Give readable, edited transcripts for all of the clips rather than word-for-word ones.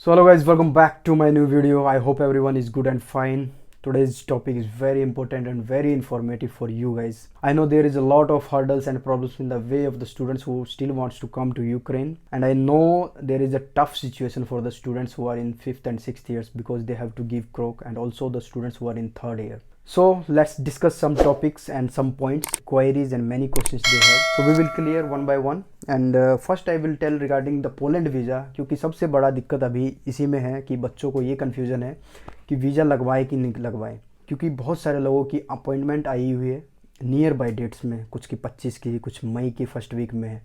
So hello guys, welcome back to my new video. I hope everyone is good and fine. Today's topic is very important and very informative for you guys. I know there is a lot of hurdles and problems in the way of the students who still wants to come to Ukraine, and I know there is a tough situation for the students who are in 5th and 6th years because they have to give croak, and also the students who are in 3rd year. So let's discuss some topics and some points, queries and many questions they have. So we will clear one by one. And first I will tell regarding the Poland visa, क्योंकि सबसे बड़ा दिक्कत अभी इसी में है कि बच्चों को ये कन्फ्यूज़न है कि वीज़ा लगवाए कि नहीं लगवाए, क्योंकि बहुत सारे लोगों की अपॉइंटमेंट आई हुई है नियर बाय डेट्स में, कुछ की 25 की, कुछ मई की फर्स्ट वीक में है,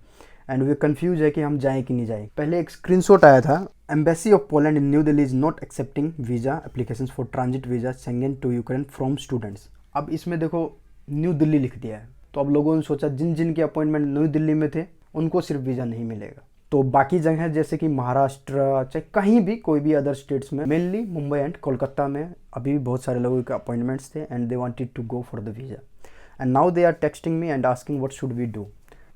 एंड वे कंफ्यूज है कि हम जाएं कि नहीं जाएं। पहले एक स्क्रीनशॉट आया था, embassy of Poland in New Delhi is not accepting visa applications for transit visa Schengen to Ukraine from students. अब इसमें देखो न्यू दिल्ली लिख दिया है, तो अब लोगों ने सोचा जिन जिन के अपॉइंटमेंट न्यू दिल्ली में थे उनको सिर्फ वीज़ा नहीं मिलेगा। तो बाकी जगह जैसे कि महाराष्ट्र, चाहे कहीं भी कोई भी अदर स्टेट्स में, मेनली मुंबई एंड कोलकाता में अभी भी बहुत सारे लोगों के अपॉइंटमेंट्स थे and they wanted to go for the visa, and now they are texting me and asking what should we do.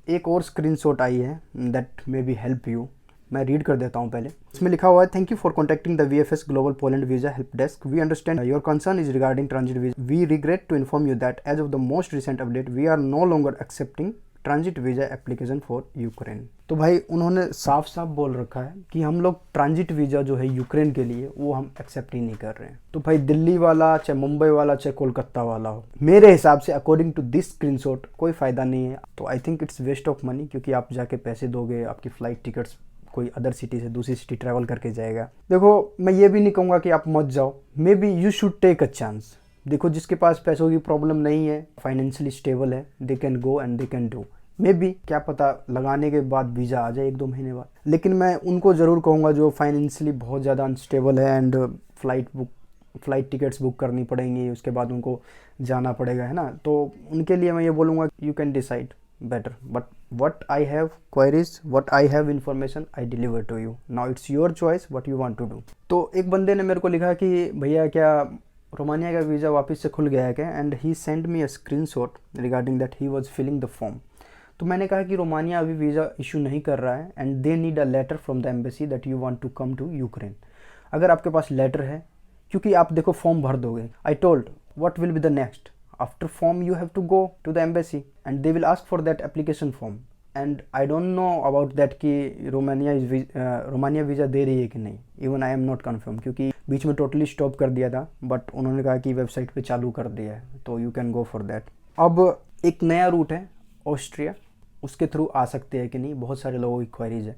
एक और स्क्रीनशॉट आई है that may be help you, मैं रीड कर देता हूँ पहले। इसमें लिखा हुआ है, thank you for contacting the VFS global Poland visa help desk, we understand your concern is regarding transit visa, we regret to inform you that as of the most recent update we are no longer accepting transit visa application for Ukraine. तो भाई उन्होंने साफ साफ बोल रखा है कि हम लोग ट्रांजिट वीजा जो है यूक्रेन के लिए वो हम एक्सेप्ट ही नहीं कर रहे हैं। तो भाई दिल्ली वाला, चाहे मुंबई वाला, चाहे कोलकाता वाला हो, मेरे हिसाब से अकॉर्डिंग टू दिस स्क्रीनशॉट कोई फ़ायदा नहीं है। तो I think it's waste of money, क्योंकि आप जाके पैसे दोगे, आपकी फ़्लाइट टिकट्स कोई अदर सिटी से दूसरी सिटी ट्रैवल करके जाएगा। देखो मैं ये भी नहीं कहूँगा कि आप मत जाओ, maybe you should take a chance. देखो जिसके पास पैसों की प्रॉब्लम नहीं है, फाइनेंशियली स्टेबल है, they can go and they can do. May be क्या पता लगाने के बाद वीज़ा आ जाए 1-2 महीने बाद, लेकिन मैं उनको ज़रूर कहूँगा जो फाइनेंशियली बहुत ज़्यादा अनस्टेबल है एंड फ़्लाइट टिकट्स बुक करनी पड़ेंगी, उसके बाद उनको जाना पड़ेगा, है ना। तो उनके लिए मैं ये बोलूँगा you can decide better, but what I have queries, what I have information, I deliver to you. Now it's your choice what you want to do. तो एक बंदे ने मेरे को लिखा कि भैया क्या रोमानिया का वीज़ा वापस से खुल गया है क्या, and he send me a screenshot regarding that he was filling the form. तो मैंने कहा कि रोमानिया अभी वीज़ा इशू नहीं कर रहा है and they need a letter from the embassy that you want to come to Ukraine. अगर आपके पास लेटर है, क्योंकि आप देखो फॉर्म भर दोगे, आई told what will be the next after form you have to go to the embassy and they will ask for that application form, and I don't know about that कि Romania visa दे रही है कि नहीं, even I am not confirm, क्योंकि बीच में totally stop कर दिया था, बट उन्होंने कहा कि वेबसाइट पे चालू कर दिया है, तो you can go for that. अब एक नया रूट है ऑस्ट्रिया, उसके थ्रू आ सकते हैं कि नहीं, बहुत सारे लोगों की क्वेरीज है।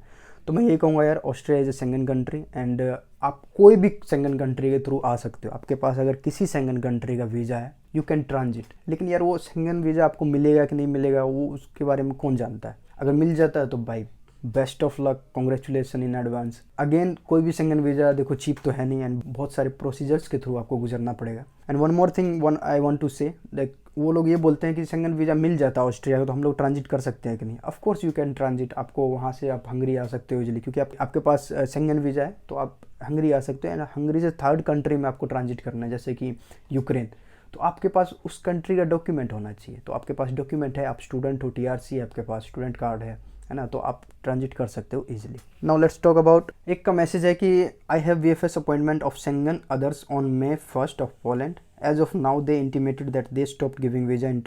तो मैं ये कहूँगा यार, Austria is a Schengen country and आप कोई भी शेंगन कंट्री के थ्रू आ सकते हो। आपके पास अगर किसी शेंगन कंट्री का वीज़ा है यू कैन ट्रांजिट, लेकिन यार वो शेंगन वीज़ा आपको मिलेगा कि नहीं मिलेगा वो उसके बारे में कौन जानता है। अगर मिल जाता है तो भाई best of luck, congratulations in advance. Again कोई भी शेंगन वीज़ा देखो चीप तो है नहीं एंड बहुत सारे प्रोसीजर्स के थ्रू आपको गुजरना पड़ेगा। And one more thing I want to say, like वो लोग ये बोलते हैं कि शेंगन वीज़ा मिल जाता है ऑस्ट्रिया का तो हम लोग ट्रांजिट कर सकते हैं कि नहीं। Of course you can transit, आपको वहाँ से आप हंगरी आ सकते हो इजीली, क्योंकि आपके पास शेंगन वीज़ा है तो आप हंगरी आ सकते हो, एंड हंगरी से 3rd कंट्री में आपको ट्रांजिट करना है, जैसे कि यूक्रेन। तो आपके पास उस कंट्री का डॉक्यूमेंट होना चाहिए, तो आपके पास डॉक्यूमेंट है, आप स्टूडेंट हो, TRC है आपके पास, स्टूडेंट कार्ड है ना, तो आप ट्रांजिट कर सकते हो easily. Now let's talk about, एक का मैसेज है कि I have VFS appointment of Schengen others on May 1st of Poland, as of now they intimated that they stop giving visa in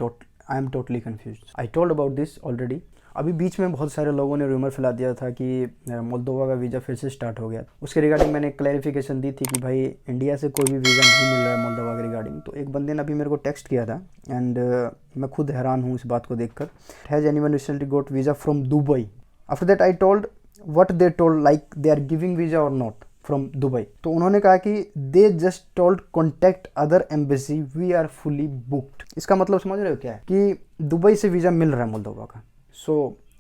I am totally confused. I told about this already. अभी बीच में बहुत सारे लोगों ने rumour फैला दिया था कि मोल्दोवा का वीज़ा फिर से स्टार्ट हो गया। उसके रिगार्डिंग मैंने क्लैरिफिकेशन दी थी कि भाई इंडिया से कोई भी वीज़ा नहीं मिल रहा है मोल्दोवा के रिगार्डिंग। तो एक बंदे ने अभी मेरे को टेक्स्ट किया था एंड मैं खुद हैरान हूँ इस बात को देखकर। Has anyone recently got visa from Dubai? After that I told what they told, like they are giving visa और नॉट फ्रॉम दुबई। तो उन्होंने कहा कि they just told contact other embassy, we are fully booked. इसका मतलब समझ रहे हो क्या है कि दुबई से वीज़ा मिल रहा है मोल्दोवा का। So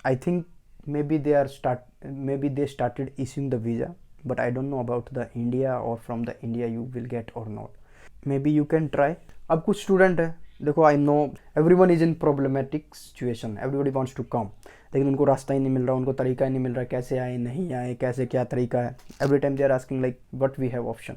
I think maybe they started issuing the visa, but I don't know about the India और from the India you will get और not. Maybe you can try. अब कुछ student है, देखो I know everyone is in problematic situation, everybody wants to come, लेकिन उनको रास्ता ही नहीं मिल रहा, उनको तरीका ही नहीं मिल रहा, कैसे आए नहीं आए, कैसे क्या तरीका है। Every time they are asking like what we have option.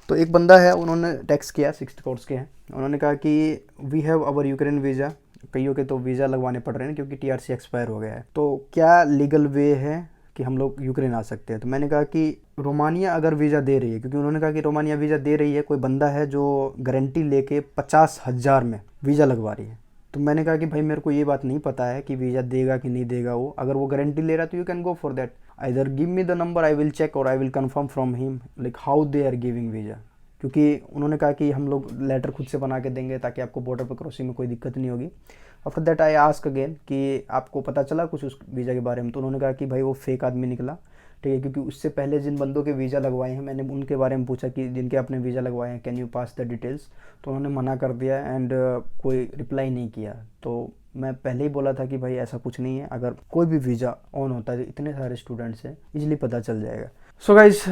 तो एक बंदा है, उन्होंने टेक्स्ट किया, 6th कोर्स के हैं, उन्होंने कहा कि we have our Ukraine visa. कईयों के तो वीज़ा लगवाने पड़ रहे हैं क्योंकि TRC एक्सपायर हो गया है। तो क्या लीगल वे है कि हम लोग यूक्रेन आ सकते हैं। तो मैंने कहा कि रोमानिया अगर वीज़ा दे रही है, क्योंकि उन्होंने कहा कि रोमानिया वीज़ा दे रही है, कोई बंदा है जो गारंटी लेके 50,000 में वीज़ा लगवा रही है। तो मैंने कहा कि भाई मेरे को ये बात नहीं पता है कि वीज़ा देगा कि नहीं देगा वो, अगर वो गारंटी ले रहा है तो you can go for that, either give me the number, I will check और I will confirm from him like how they are giving visa. क्योंकि उन्होंने कहा कि हम लोग लेटर खुद से बना के देंगे ताकि आपको बॉर्डर पर क्रॉसिंग में कोई दिक्कत नहीं होगी। After that I ask again कि आपको पता चला कुछ उस वीज़ा के बारे में, तो उन्होंने कहा कि भाई वो फेक आदमी निकला, ठीक है, क्योंकि उससे पहले जिन बंदों के वीज़ा लगवाए हैं मैंने उनके बारे में पूछा कि जिनके आपने वीज़ा लगवाए हैं can you pass the details, तो उन्होंने मना कर दिया एंड कोई रिप्लाई नहीं किया। तो मैं पहले ही बोला था कि भाई ऐसा कुछ नहीं है, अगर कोई भी वीज़ा ऑन होता है इतने सारे स्टूडेंट्स हैं इजीली पता चल जाएगा। So guys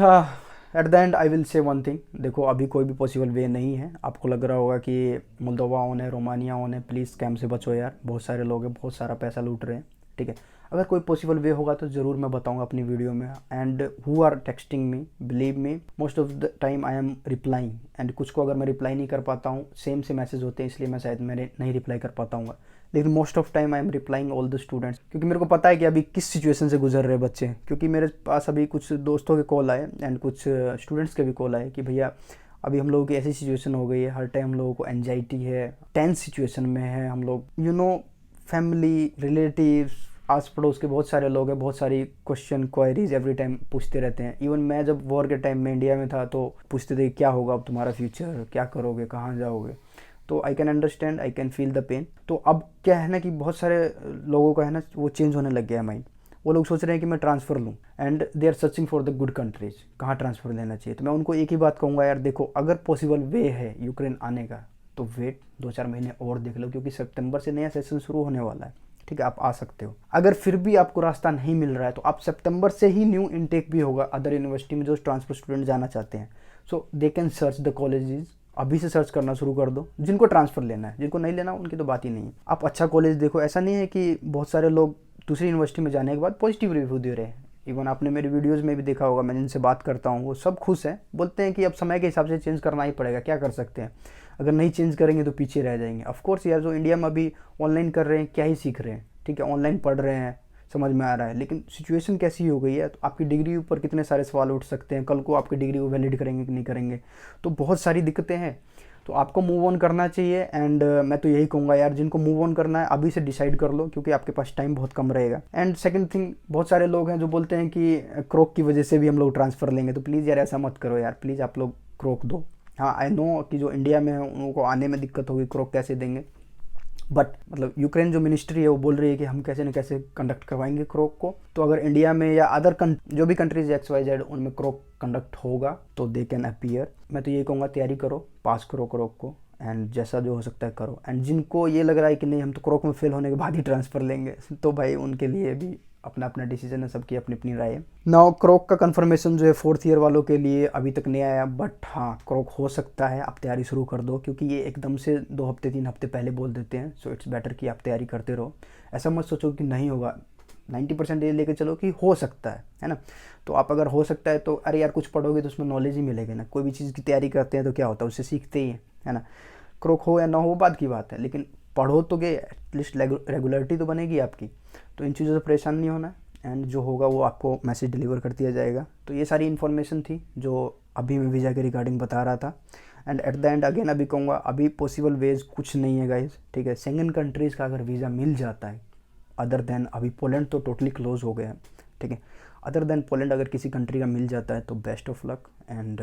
at the and I will say one thing, देखो अभी कोई भी पॉसिबल वे नहीं है। आपको लग रहा होगा कि मोल्दोवा ऑन है, रोमानिया ऑन है, प्लीज़ स्कैम से बचो यार, बहुत सारे लोग हैं, बहुत सारा पैसा लूट रहे हैं, ठीक है। अगर कोई पॉसिबल वे होगा तो ज़रूर मैं बताऊंगा अपनी वीडियो में। And who are texting me, believe me most of the time I am replying, and कुछ को अगर मैं रिप्लाई नहीं कर पाता हूँ, सेम से मैसेज होते हैं इसलिए मैं शायद मेरे नहीं रिप्लाई कर पाता हूँ, लेकिन most of time I am replying all the students, क्योंकि मेरे को पता है कि अभी किस सिचुएशन से गुजर रहे बच्चे। क्योंकि मेरे पास अभी कुछ दोस्तों के कॉल आए एंड कुछ स्टूडेंट्स के भी कॉल आए कि भैया अभी हम लोगों की ऐसी सिचुएशन हो गई है, हर टाइम हम लोगों को एनजाइटी है, टेंस सिचुएशन में है हम लोग, यू नो फैमिली रिलेटिव्स आस पड़ोस के बहुत सारे लोग हैं, बहुत सारी क्वेश्चन क्वायरीज एवरी टाइम पूछते रहते हैं। इवन मैं जब वॉर के टाइम में इंडिया में था तो पूछते थे क्या होगा अब तुम्हारा फ्यूचर, क्या करोगे, कहाँ जाओगे। तो I can understand, I can feel the pain. तो अब क्या है ना कि बहुत सारे लोगों का है ना वो चेंज होने लग गया है माइंड, वो लोग सोच रहे हैं कि मैं ट्रांसफ़र लूँ and they are searching for the good countries, कहाँ ट्रांसफ़र लेना चाहिए। तो मैं उनको एक ही बात कहूँगा यार देखो, अगर पॉसिबल वे है यूक्रेन आने का तो वेट 2-4 महीने और देख लो, क्योंकि सितंबर से नया सेशन शुरू होने वाला है, ठीक है, आप आ सकते हो। अगर फिर भी आपको रास्ता नहीं मिल रहा है तो आप सितंबर से ही न्यू इनटेक भी होगा अदर यूनिवर्सिटी में जो ट्रांसफर स्टूडेंट जाना चाहते हैं। So they can search the colleges, अभी से सर्च करना शुरू कर दो, जिनको ट्रांसफ़र लेना है, जिनको नहीं लेना उनकी तो बात ही नहीं है। आप अच्छा कॉलेज देखो, ऐसा नहीं है कि बहुत सारे लोग दूसरी यूनिवर्सिटी में जाने के बाद पॉजिटिव रिव्यू दे रहे हैं। इवन आपने मेरे वीडियोज़ में भी देखा होगा, मैं जिनसे बात करता हूँ वो सब खुश हैं, बोलते हैं कि अब समय के हिसाब से चेंज करना ही पड़ेगा, क्या कर सकते हैं, अगर नहीं चेंज करेंगे तो पीछे रह जाएंगे। ऑफकोर्स यार जो इंडिया में अभी ऑनलाइन कर रहे हैं क्या ही सीख रहे हैं, ठीक है, ऑनलाइन पढ़ रहे हैं, समझ में आ रहा है, लेकिन सिचुएशन कैसी हो गई है तो आपकी डिग्री ऊपर कितने सारे सवाल उठ सकते हैं, कल को आपकी डिग्री को वैलिड करेंगे कि नहीं करेंगे, तो बहुत सारी दिक्कतें हैं। तो आपको मूव ऑन करना चाहिए एंड मैं तो यही कहूँगा यार, जिनको मूव ऑन करना है अभी से डिसाइड कर लो, क्योंकि आपके पास टाइम बहुत कम रहेगा। एंड सेकंड थिंग, बहुत सारे लोग हैं जो बोलते हैं कि क्रोक की वजह से भी हम लोग ट्रांसफ़र लेंगे, तो प्लीज़ यार ऐसा मत करो यार, प्लीज़ आप लोग क्रोक दो। हाँ आई नो कि जो इंडिया में है उनको आने में दिक्कत होगी, क्रोक कैसे देंगे, बट मतलब यूक्रेन जो मिनिस्ट्री है वो बोल रही है कि हम कैसे न कैसे कंडक्ट करवाएंगे क्रोक को। तो अगर इंडिया में या अदर जो भी कंट्रीज XYZ उनमें क्रोक कंडक्ट होगा तो दे कैन अपीयर। मैं तो ये कहूँगा तैयारी करो, पास करो क्रोक को, एंड जैसा जो हो सकता है करो। एंड जिनको ये लग रहा है कि नहीं हम तो क्रोक में फेल होने के बाद ही ट्रांसफ़र लेंगे, तो भाई उनके लिए भी अपना अपना डिसीजन है, सबकी अपनी अपनी राय है। नाउ क्रोक का कंफर्मेशन जो है 4th ईयर वालों के लिए अभी तक नहीं आया, बट हाँ क्रोक हो सकता है, आप तैयारी शुरू कर दो, क्योंकि ये एकदम से 2 हफ्ते 3 हफ्ते पहले बोल देते हैं। सो इट्स बेटर कि आप तैयारी करते रहो, ऐसा मत सोचो कि नहीं होगा, 90% ये लेके चलो कि हो सकता है ना। तो आप अगर हो सकता है तो अरे यार कुछ पढ़ोगे तो उसमें नॉलेज ही मिलेगी ना, कोई भी चीज़ की तैयारी करते हैं तो क्या होता है उससे सीखते ही है ना। क्रोक हो या ना हो बात की बात है, लेकिन पढ़ो तो गए, एटलीस्ट रेगुलरिटी तो बनेगी आपकी। तो इन चीज़ों से परेशान नहीं होना, एंड जो होगा वो आपको मैसेज डिलीवर कर दिया जाएगा। तो ये सारी इन्फॉर्मेशन थी जो अभी मैं वीज़ा के रिगार्डिंग बता रहा था। And at the end again अभी कहूँगा अभी पॉसिबल वेज कुछ नहीं है गाइज, ठीक है। शेंगन कंट्रीज़ का अगर वीज़ा मिल जाता है, अदर देन अभी पोलैंड तो टोटली क्लोज हो गया है, ठीक है, अदर देन पोलैंड अगर किसी कंट्री का मिल जाता है तो best of luck. And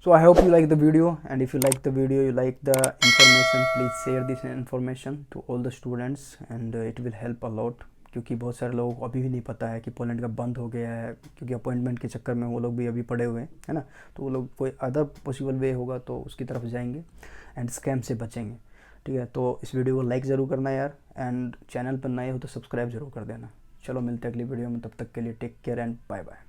so I hope you like the video, and if you like the video, you like the information, please share this information to all the students and it will help a lot, क्योंकि बहुत सारे लोगों को अभी भी नहीं पता है कि पोलैंड का बंद हो गया है, क्योंकि अपॉइंटमेंट के चक्कर में वो लोग भी अभी पड़े हुए हैं, है ना। तो वो लोग कोई अदर पॉसिबल वे होगा तो उसकी तरफ जाएंगे एंड स्कैम से बचेंगे, ठीक है। तो इस वीडियो को लाइक ज़रूर करना यार, एंड चैनल पर नए हो तो सब्सक्राइब जरूर कर देना। चलो मिलते हैं अगली वीडियो में, तब तक के लिए take care and bye bye.